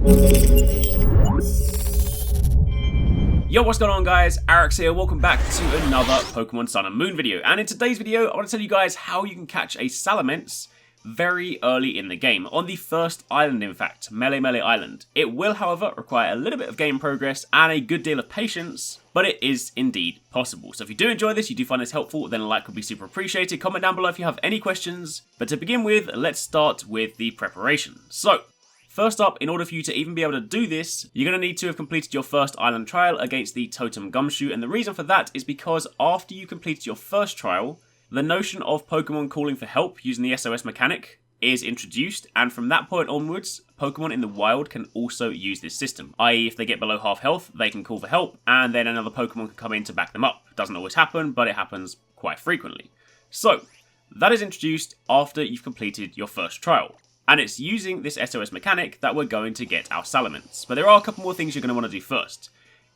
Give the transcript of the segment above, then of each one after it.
Yo, what's going on guys? Arekkz here, welcome back to another Pokemon Sun and Moon video. And in today's video, I want to tell you guys how you can catch a Salamence very early in the game, on the first island in fact, Melee Island. It will, however, require a little bit of game progress and a good deal of patience, but it is indeed possible. So if you do enjoy this, you do find this helpful, then a like would be super appreciated. Comment down below if you have any questions. But to begin with, let's start with the preparation. So, first up, in order for you to even be able to do this, you're going to need to have completed your first island trial against the Totem Gumshoe, and the reason for that is because after you completed your first trial, the notion of Pokemon calling for help using the SOS mechanic is introduced, and from that point onwards, Pokemon in the wild can also use this system, i.e. if they get below half health, they can call for help, and then another Pokemon can come in to back them up. Doesn't always happen, but it happens quite frequently. So, that is introduced after you've completed your first trial. And it's using this SOS mechanic that we're going to get our Salamence. But there are a couple more things you're going to want to do first.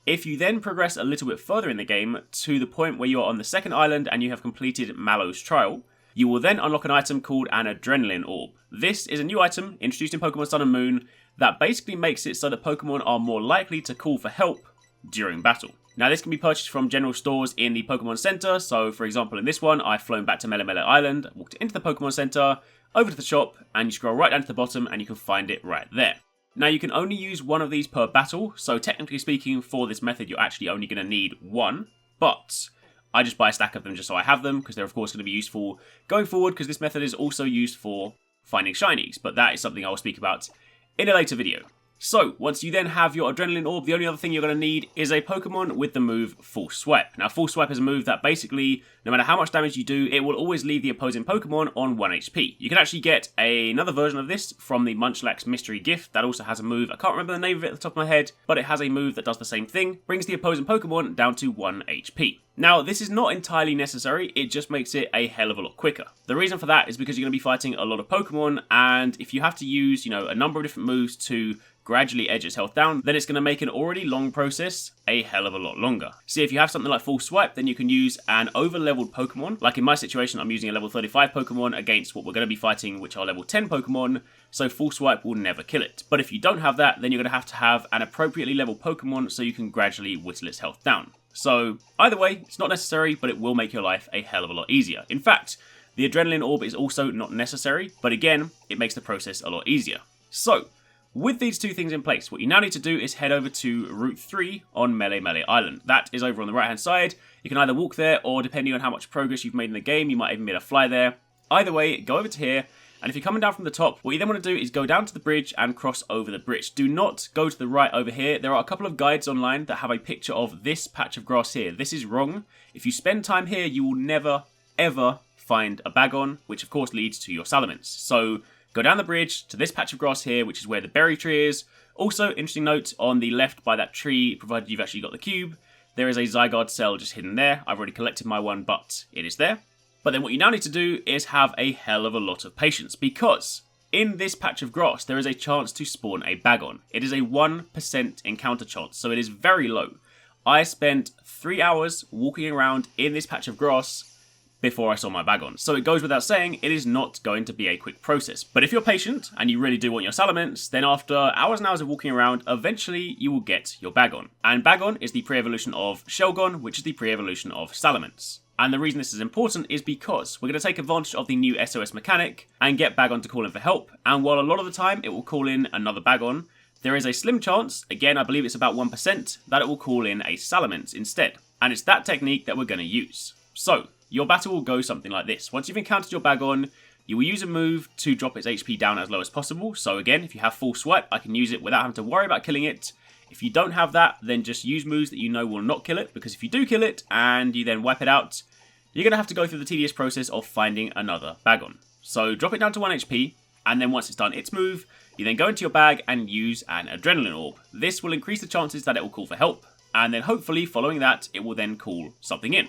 If you then progress a little bit further in the game to the point where you are on the second island and you have completed Mallow's trial, you will then unlock an item called an Adrenaline Orb. This is a new item introduced in Pokemon Sun and Moon that basically makes it so that Pokemon are more likely to call for help during battle. Now this can be purchased from general stores in the Pokemon Center, so for example in this one I've flown back to Melee Island, walked into the Pokemon Center, over to the shop, and you scroll right down to the bottom and you can find it right there. Now you can only use one of these per battle, so technically speaking for this method you're actually only going to need one, but I just buy a stack of them just so I have them, because they're of course going to be useful going forward, because this method is also used for finding shinies, but that is something I will speak about in a later video. So, once you then have your Adrenaline Orb, the only other thing you're going to need is a Pokemon with the move Full Swipe. Now, Full Swipe is a move that basically, no matter how much damage you do, it will always leave the opposing Pokemon on 1 HP. You can actually get another version of this from the Munchlax Mystery Gift that also has a move, I can't remember the name of it at the top of my head, but it has a move that does the same thing, brings the opposing Pokemon down to 1 HP. Now, this is not entirely necessary, it just makes it a hell of a lot quicker. The reason for that is because you're going to be fighting a lot of Pokemon, and if you have to use, a number of different moves to gradually edge its health down, then it's going to make an already long process a hell of a lot longer. See, if you have something like Full Swipe, then you can use an over-leveled Pokemon. Like in my situation, I'm using a level 35 Pokemon against what we're going to be fighting, which are level 10 Pokemon, so Full Swipe will never kill it. But if you don't have that, then you're going to have an appropriately leveled Pokemon so you can gradually whittle its health down. So, either way, it's not necessary, but it will make your life a hell of a lot easier. In fact, the Adrenaline Orb is also not necessary, but again, it makes the process a lot easier. So, with these two things in place, what you now need to do is head over to Route 3 on Melee Island. That is over on the right hand side. You can either walk there, or depending on how much progress you've made in the game, you might even be able to fly there. Either way, go over to here, and if you're coming down from the top, what you then want to do is go down to the bridge and cross over the bridge. Do not go to the right over here. There are a couple of guides online that have a picture of this patch of grass here. This is wrong. If you spend time here, you will never, ever find a Bagon, which of course leads to your Salamence. So, go down the bridge to this patch of grass here, which is where the berry tree is. Also, interesting note, on the left by that tree, provided you've actually got the cube, there is a Zygarde Cell just hidden there. I've already collected my one, but it is there. But then what you now need to do is have a hell of a lot of patience, because in this patch of grass, there is a chance to spawn a Bagon. It is a 1% encounter chance, so it is very low. I spent 3 hours walking around in this patch of grass before I saw my Bagon. So it goes without saying, it is not going to be a quick process. But if you're patient, and you really do want your Salamence, then after hours and hours of walking around, eventually you will get your Bagon. And Bagon is the pre-evolution of Shelgon, which is the pre-evolution of Salamence. And the reason this is important is because we're going to take advantage of the new SOS mechanic and get Bagon to call in for help. And while a lot of the time it will call in another Bagon, there is a slim chance, again I believe it's about 1%, that it will call in a Salamence instead. And it's that technique that we're going to use. So, your battle will go something like this. Once you've encountered your Bagon, you will use a move to drop its HP down as low as possible. So again, if you have Full Swipe, I can use it without having to worry about killing it. If you don't have that, then just use moves that you know will not kill it, because if you do kill it and you then wipe it out, you're going to have to go through the tedious process of finding another Bagon. So drop it down to 1 HP, and then once it's done its move, you then go into your bag and use an Adrenaline Orb. This will increase the chances that it will call for help, and then hopefully following that, it will then call something in.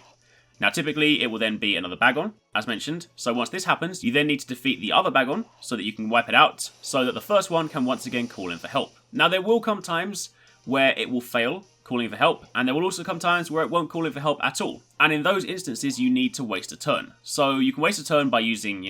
Now typically it will then be another Bagon, as mentioned, so once this happens, you then need to defeat the other Bagon so that you can wipe it out, so that the first one can once again call in for help. Now there will come times where it will fail calling for help, and there will also come times where it won't call in for help at all. And in those instances, you need to waste a turn. So you can waste a turn by using,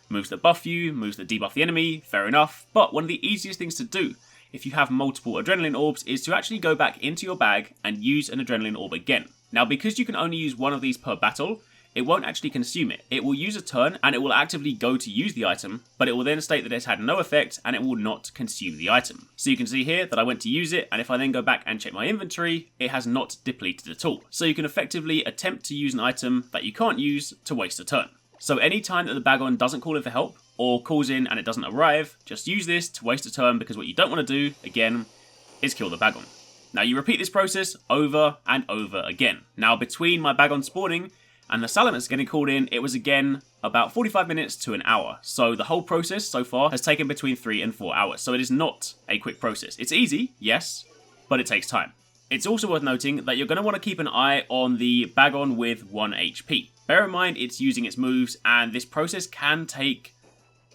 moves that buff you, moves that debuff the enemy, fair enough. But one of the easiest things to do if you have multiple adrenaline orbs, is to actually go back into your bag and use an adrenaline orb again. Now, because you can only use one of these per battle, it won't actually consume it. It will use a turn and it will actively go to use the item, but it will then state that it's had no effect and it will not consume the item. So you can see here that I went to use it, and if I then go back and check my inventory, it has not depleted at all. So you can effectively attempt to use an item that you can't use to waste a turn. So any time that the Bagon doesn't call in for help, or calls in and it doesn't arrive, just use this to waste a turn, because what you don't want to do, again, is kill the Bagon. Now you repeat this process over and over again. Now between my Bagon spawning and the Salamence getting called in, it was again about 45 minutes to an hour. So the whole process so far has taken between 3 and 4 hours. So it is not a quick process. It's easy, yes, but it takes time. It's also worth noting that you're going to want to keep an eye on the Bagon with 1 HP. Bear in mind it's using its moves, and this process can take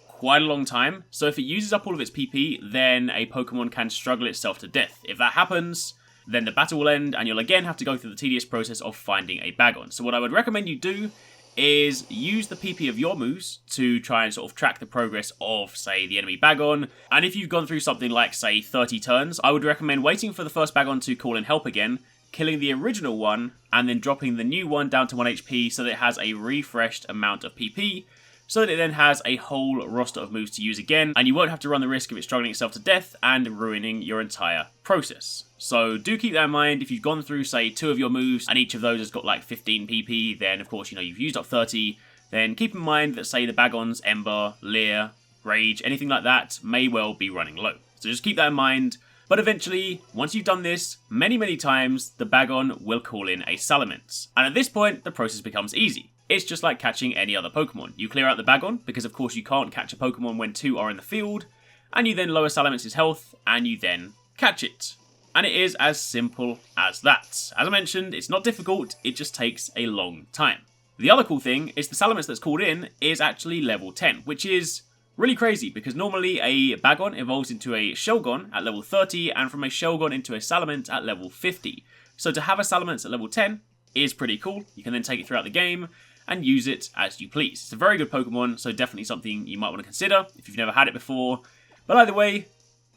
quite a long time. So if it uses up all of its PP, then a Pokemon can struggle itself to death. If that happens, then the battle will end, and you'll again have to go through the tedious process of finding a Bagon. So what I would recommend you do is use the PP of your moves to try and sort of track the progress of, say, the enemy Bagon. And if you've gone through something like, say, 30 turns, I would recommend waiting for the first Bagon to call in help again, killing the original one, and then dropping the new one down to 1 HP so that it has a refreshed amount of PP, so that it then has a whole roster of moves to use again, and you won't have to run the risk of it struggling itself to death and ruining your entire process. So do keep that in mind. If you've gone through, say, 2 of your moves, and each of those has got like 15 PP, then of course, you've used up 30, then keep in mind that, say, the Bagons, Ember, Leer, Rage, anything like that may well be running low. So just keep that in mind. But eventually, once you've done this many times, the Bagon will call in a Salamence. And at this point, the process becomes easy. It's just like catching any other Pokemon. You clear out the Bagon, because of course you can't catch a Pokemon when 2 are in the field, and you then lower Salamence's health, and you then catch it. And it is as simple as that. As I mentioned, it's not difficult, it just takes a long time. The other cool thing is the Salamence that's called in is actually level 10, which is really crazy, because normally a Bagon evolves into a Shelgon at level 30, and from a Shelgon into a Salamence at level 50. So to have a Salamence at level 10 is pretty cool. You can then take it throughout the game and use it as you please. It's a very good Pokemon, so definitely something you might want to consider if you've never had it before. But either way,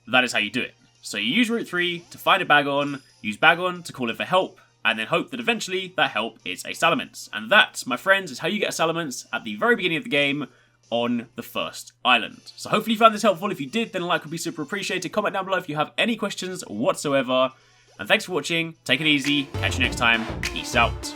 that is how you do it. So you use Route 3 to find a Bagon, use Bagon to call in for help, and then hope that eventually that help is a Salamence. And that, my friends, is how you get a Salamence at the very beginning of the game on the first island. So hopefully you found this helpful. If you did, then a like would be super appreciated. Comment down below if you have any questions whatsoever. And thanks for watching. Take it easy. Catch you next time. Peace out.